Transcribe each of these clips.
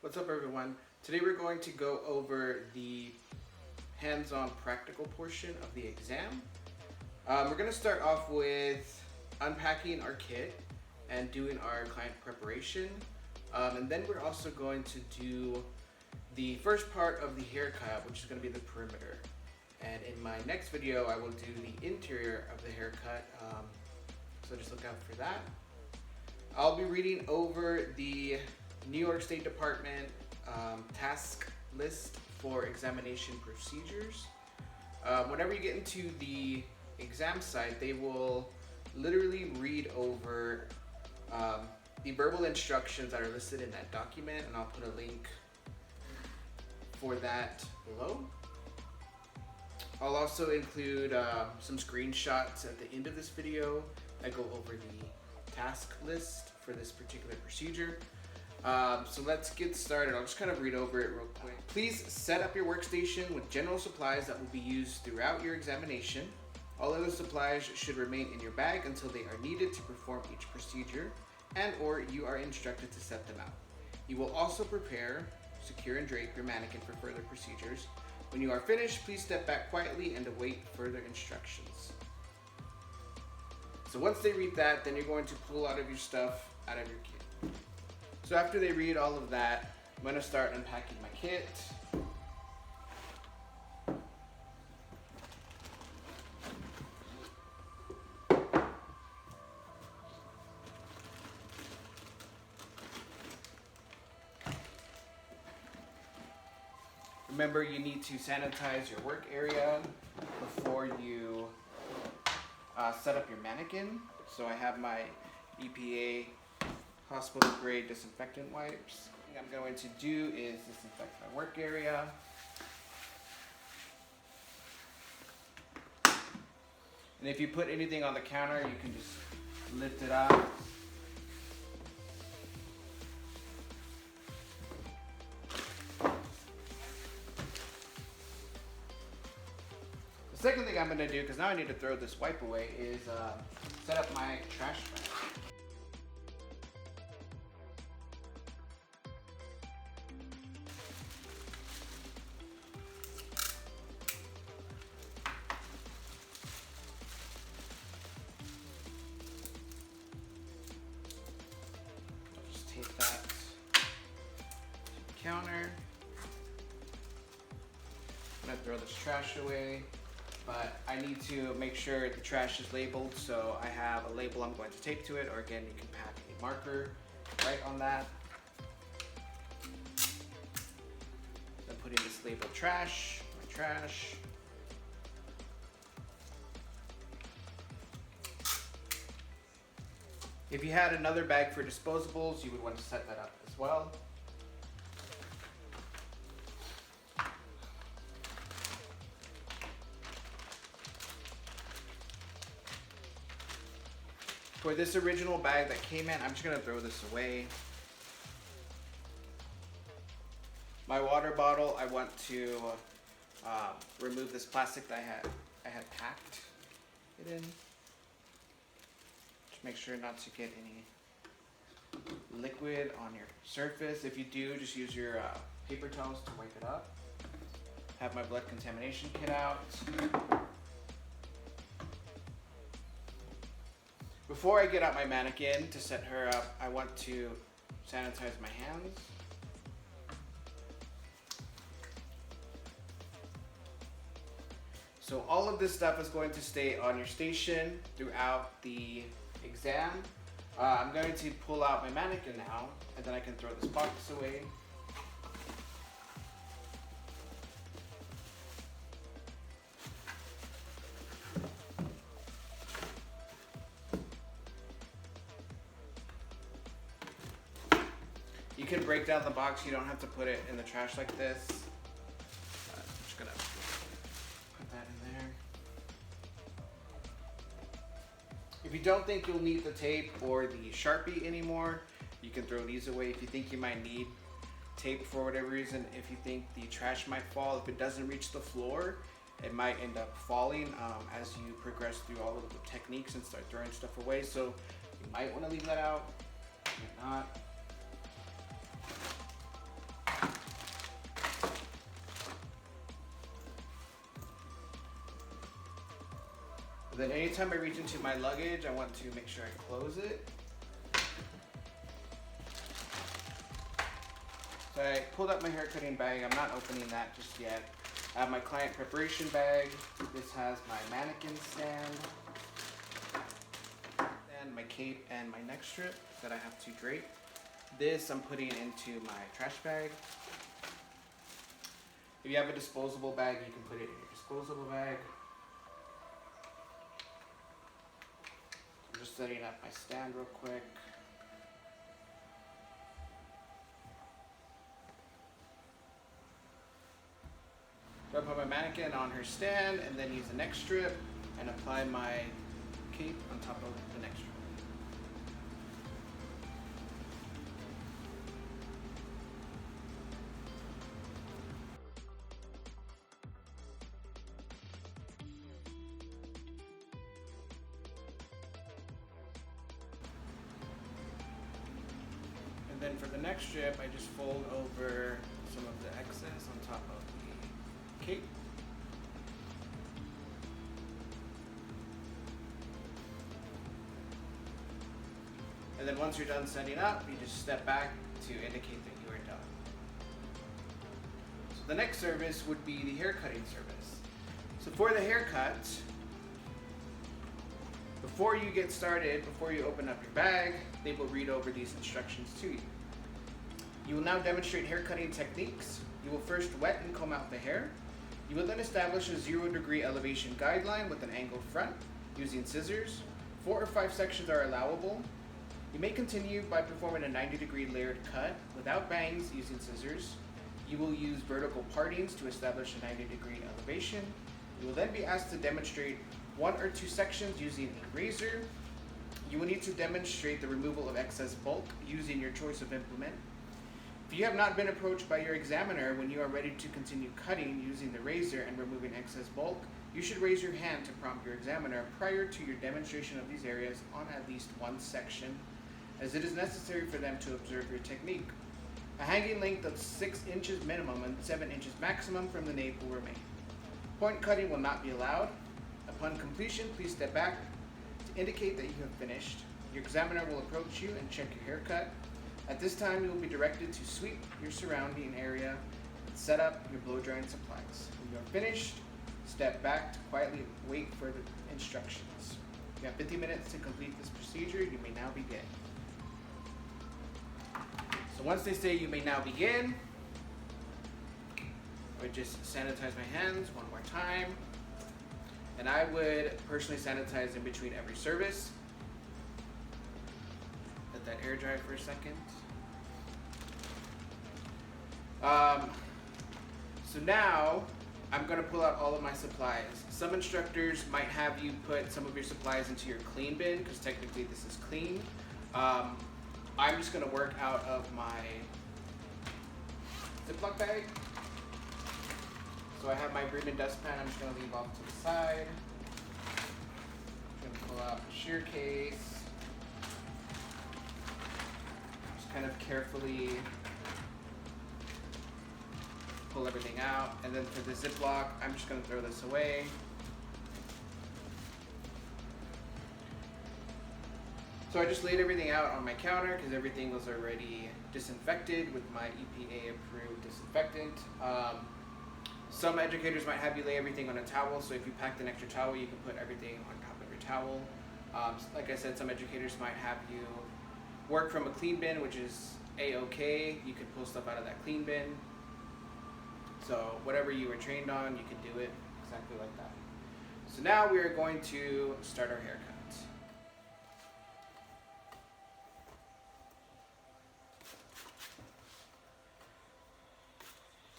What's up, everyone? Today we're going to go over the hands-on practical portion of the exam. We're going to start off with unpacking our kit and doing our client preparation. And then we're also going to do the first part of the haircut, which is going to be the perimeter. And in my next video, I will do the interior of the haircut. So just look out for that. I'll be reading over the New York State Department task list for examination procedures. Whenever you get into the exam site, they will literally read over the verbal instructions that are listed in that document, and I'll put a link for that below. I'll also include some screenshots at the end of this video that go over the task list for this particular procedure. So let's get started. I'll just kind of read over it real quick. Please set up your workstation with general supplies that will be used throughout your examination. All other supplies should remain in your bag until they are needed to perform each procedure and/or you are instructed to set them out. You will also prepare, secure, and drape your mannequin for further procedures. When you are finished, please step back quietly and await further instructions. So once they read that, then you're going to pull out of your stuff out of your kit. So after they read all of that, I'm going to start unpacking my kit. Remember, you need to sanitize your work area before you set up your mannequin. So I have my EPA hospital grade disinfectant wipes. What I'm going to do is disinfect my work area. And if you put anything on the counter, you can just lift it up. The second thing I'm going to do, because now I need to throw this wipe away, is set up my trash bag. I'll just take that to the counter. I'm going to throw this trash away. But I need to make sure the trash is labeled, so I have a label I'm going to tape to it, or again, you can pack a marker right on that. I'm putting this label trash, my trash. If you had another bag for disposables, you would want to set that up as well. For this original bag that came in, I'm just going to throw this away. My water bottle, I want to remove this plastic that I had packed it in. Just make sure not to get any liquid on your surface. If you do, just use your paper towels to wipe it up. Have my blood contamination kit out. Before I get out my mannequin to set her up, I want to sanitize my hands. So all of this stuff is going to stay on your station throughout the exam. I'm going to pull out my mannequin now, and then I can throw this box away. You can break down the box, you don't have to put it in the trash like this. I'm just gonna put that in there. If you don't think you'll need the tape or the Sharpie anymore, you can throw these away. If you think you might need tape for whatever reason, if you think the trash might fall, if it doesn't reach the floor, it might end up falling as you progress through all of the techniques and start throwing stuff away. So you might want to leave that out, might not. Then anytime I reach into my luggage, I want to make sure I close it. So I pulled up my hair cutting bag. I'm not opening that just yet. I have my client preparation bag. This has my mannequin stand, and my cape and my neck strip that I have to drape. This I'm putting into my trash bag. If you have a disposable bag, you can put it in your disposable bag. I'm just setting up my stand real quick. So I put my mannequin on her stand and then use the neck strip and apply my cape on top of the neck strip. And then for the neck strip, I just fold over some of the excess on top of the cape. And then once you're done setting up, you just step back to indicate that you are done. So the next service would be the hair cutting service. So for the haircut, before you get started, before you open up your bag, they will read over these instructions to you. You will now demonstrate hair cutting techniques. You will first wet and comb out the hair. You will then establish a 0-degree elevation guideline with an angled front using scissors. 4 or 5 sections are allowable. You may continue by performing a 90-degree layered cut without bangs using scissors. You will use vertical partings to establish a 90-degree elevation. You will then be asked to demonstrate 1 or 2 sections using a razor. You will need to demonstrate the removal of excess bulk using your choice of implement. If you have not been approached by your examiner when you are ready to continue cutting using the razor and removing excess bulk, you should raise your hand to prompt your examiner prior to your demonstration of these areas on at least one section, as it is necessary for them to observe your technique. A hanging length of 6 inches minimum and 7 inches maximum from the nape will remain. Point cutting will not be allowed. Upon completion, please step back to indicate that you have finished. Your examiner will approach you and check your haircut. At this time, you will be directed to sweep your surrounding area and set up your blow drying supplies. When you are finished, step back to quietly wait for the instructions. You have 50 minutes to complete this procedure. You may now begin. So once they say you may now begin, I would just sanitize my hands one more time. And I would personally sanitize in between every service. Let that air dry for a second. So now I'm going to pull out all of my supplies. Some instructors might have you put some of your supplies into your clean bin because technically this is clean. I'm just going to work out of my Ziploc bag. So I have my Bremen dustpan. I'm just going to leave off to the side. I'm going to pull out a shear case. Just kind of carefully pull everything out. And then for the Ziploc, I'm just going to throw this away. So I just laid everything out on my counter because everything was already disinfected with my EPA approved disinfectant. Some educators might have you lay everything on a towel, so if you packed an extra towel, you can put everything on top of your towel. Like I said, some educators might have you work from a clean bin, which is A-okay. You can pull stuff out of that clean bin. So whatever you were trained on, you can do it exactly like that. So now we are going to start our haircut.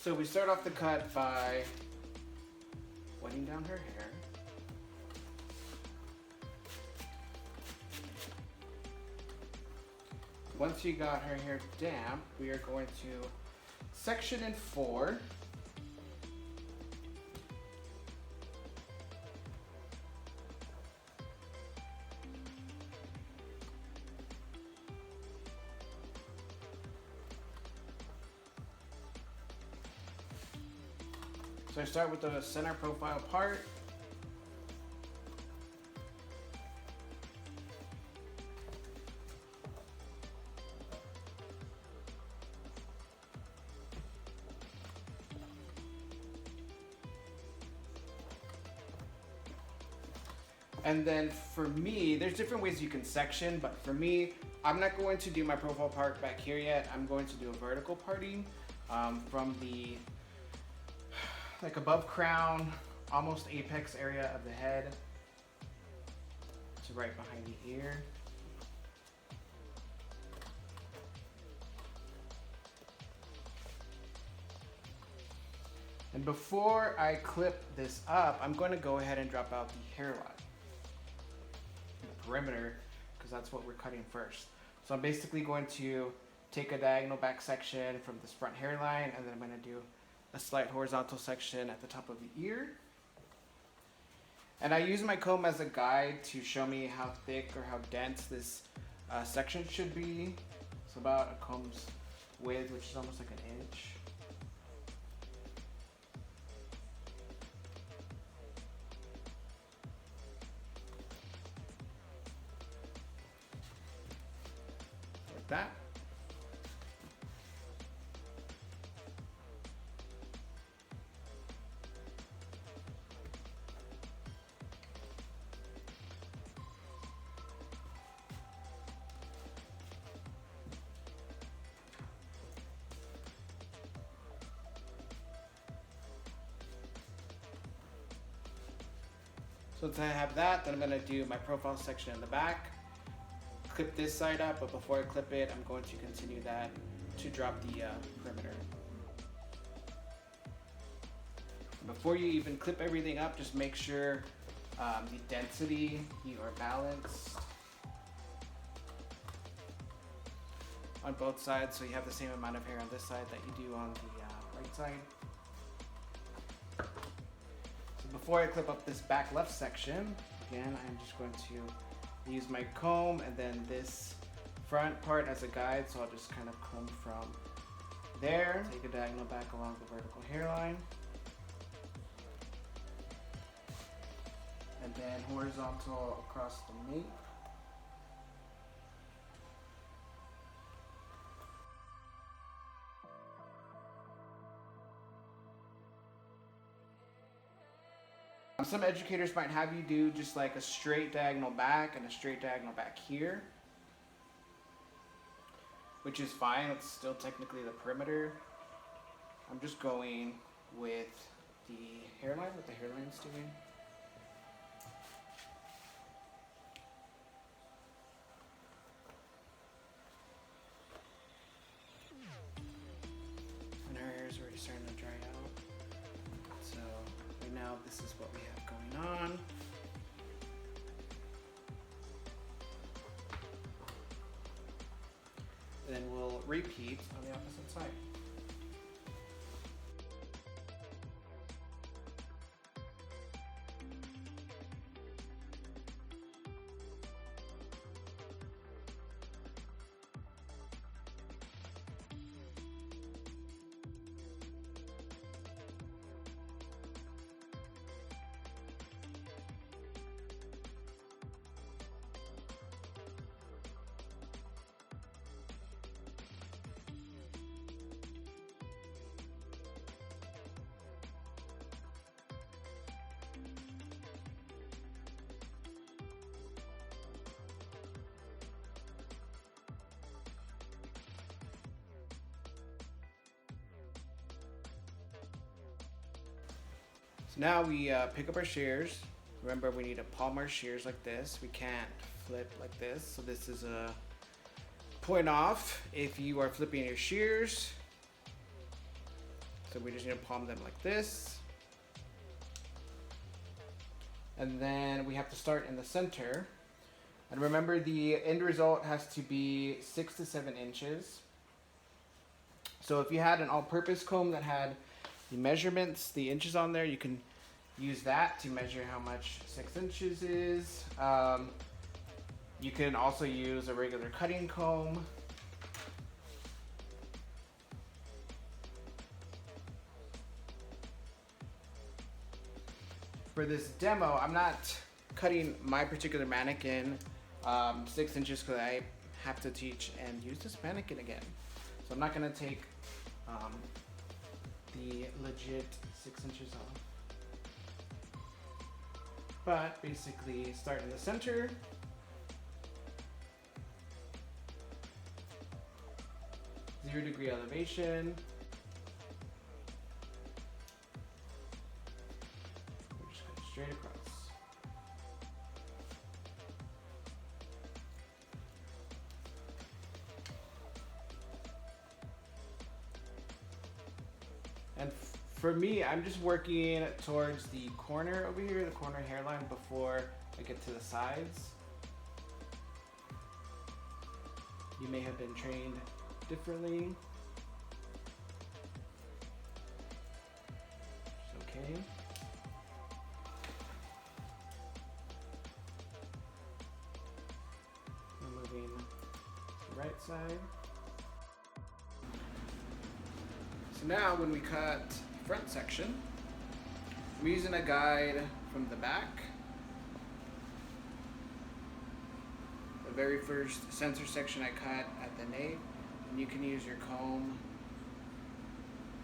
So we start off the cut by wetting down her hair. Once you got her hair damp, we are going to section in 4. So I start with the center profile part. And then for me, there's different ways you can section, but for me, I'm not going to do my profile part back here yet. I'm going to do a vertical parting from the like above crown, almost apex area of the head to right behind the ear. And before I clip this up, I'm going to go ahead and drop out the hairline, the perimeter, because that's what we're cutting first. So I'm basically going to take a diagonal back section from this front hairline, and then I'm going to do a slight horizontal section at the top of the ear. And I use my comb as a guide to show me how thick or how dense this section should be. It's about a comb's width, which is almost like an inch. Like that. So once I have that, then I'm going to do my profile section in the back, clip this side up, but before I clip it, I'm going to continue that to drop the perimeter. Before you even clip everything up, just make sure the density, you are balanced on both sides, so you have the same amount of hair on this side that you do on the right side. Before I clip up this back left section, again, I'm just going to use my comb and then this front part as a guide, so I'll just kind of comb from there, take a diagonal back along the vertical hairline, and then horizontal across the nape. Some educators might have you do just like a straight diagonal back and a straight diagonal back here, which is fine. It's still technically the perimeter. I'm just going with the hairline, what the hairline's doing. And her hair is already starting to dry out. So right now this is what we have going on. Then we'll repeat on the opposite side. So now we pick up our shears. Remember, we need to palm our shears like this. We can't flip like this. So this is a point off if you are flipping your shears. So we just need to palm them like this. And then we have to start in the center. And remember, the end result has to be 6 to 7 inches. So if you had an all-purpose comb that had the measurements, the inches on there, you can use that to measure how much 6 inches is. You can also use a regular cutting comb. For this demo, I'm not cutting my particular mannequin 6 inches because I have to teach and use this mannequin again. So I'm not going to take the legit 6 inches off. But basically start in the center. Zero-degree elevation. We're just going straight across. And for me, I'm just working towards the corner over here, the corner hairline, before I get to the sides. You may have been trained differently. It's okay. I'm moving to the right side. So now when we cut the front section, I'm using a guide from the back. The very first center section I cut at the nape, and you can use your comb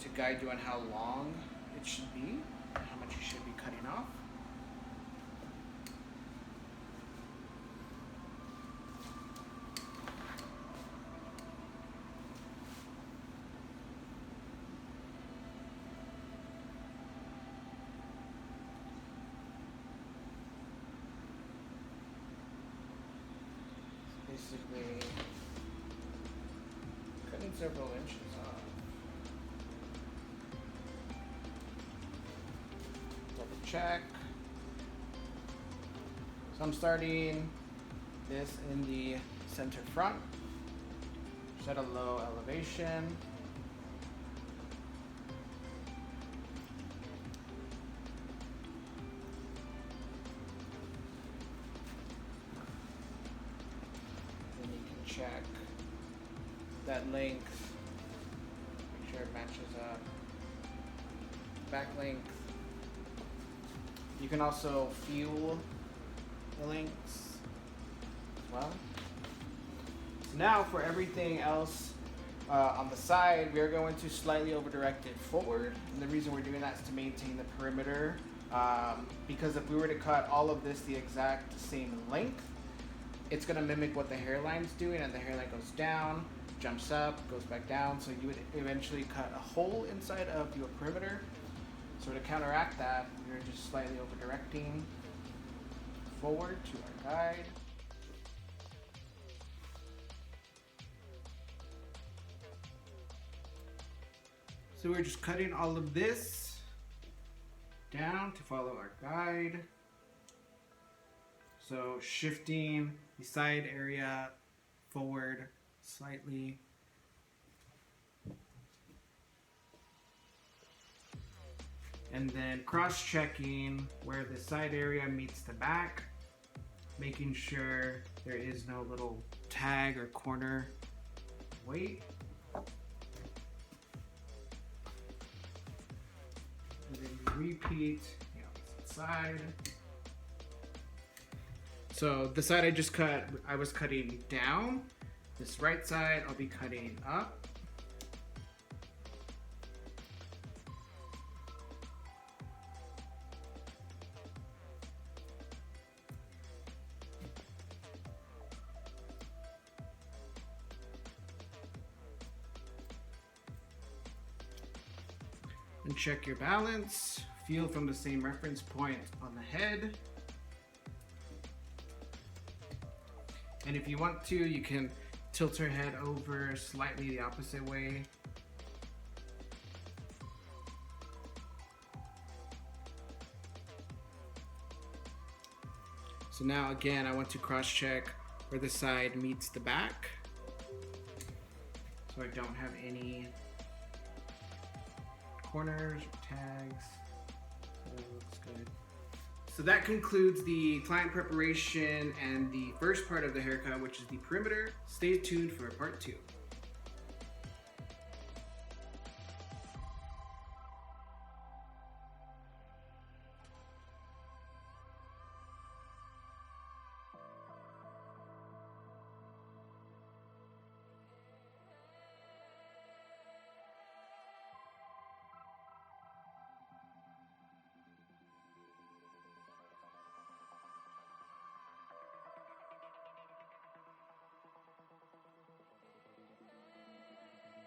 to guide you on how long it should be, how much you should be cutting off. Basically, cutting several inches off. Double check. So I'm starting this in the center front. Set a low elevation. Check that length, make sure it matches up. Back length. You can also feel the lengths as well. So now for everything else on the side, we are going to slightly over direct it forward. And the reason we're doing that is to maintain the perimeter. Because if we were to cut all of this the exact same length, it's going to mimic what the hairline's doing, and the hairline goes down, jumps up, goes back down, so you would eventually cut a hole inside of your perimeter. So to counteract that, we're just slightly over directing forward to our guide. So we're just cutting all of this down to follow our guide. So shifting the side area forward slightly. And then cross-checking where the side area meets the back, making sure there is no little tag or corner weight. And then repeat the opposite side. So the side I just cut, I was cutting down. This right side, I'll be cutting up. And check your balance. Feel from the same reference point on the head. And if you want to, you can tilt her head over slightly the opposite way. So now again, I want to cross-check where the side meets the back, so I don't have any corners or tags. So it looks good. So that concludes the client preparation and the first part of the haircut, which is the perimeter. Stay tuned for part 2.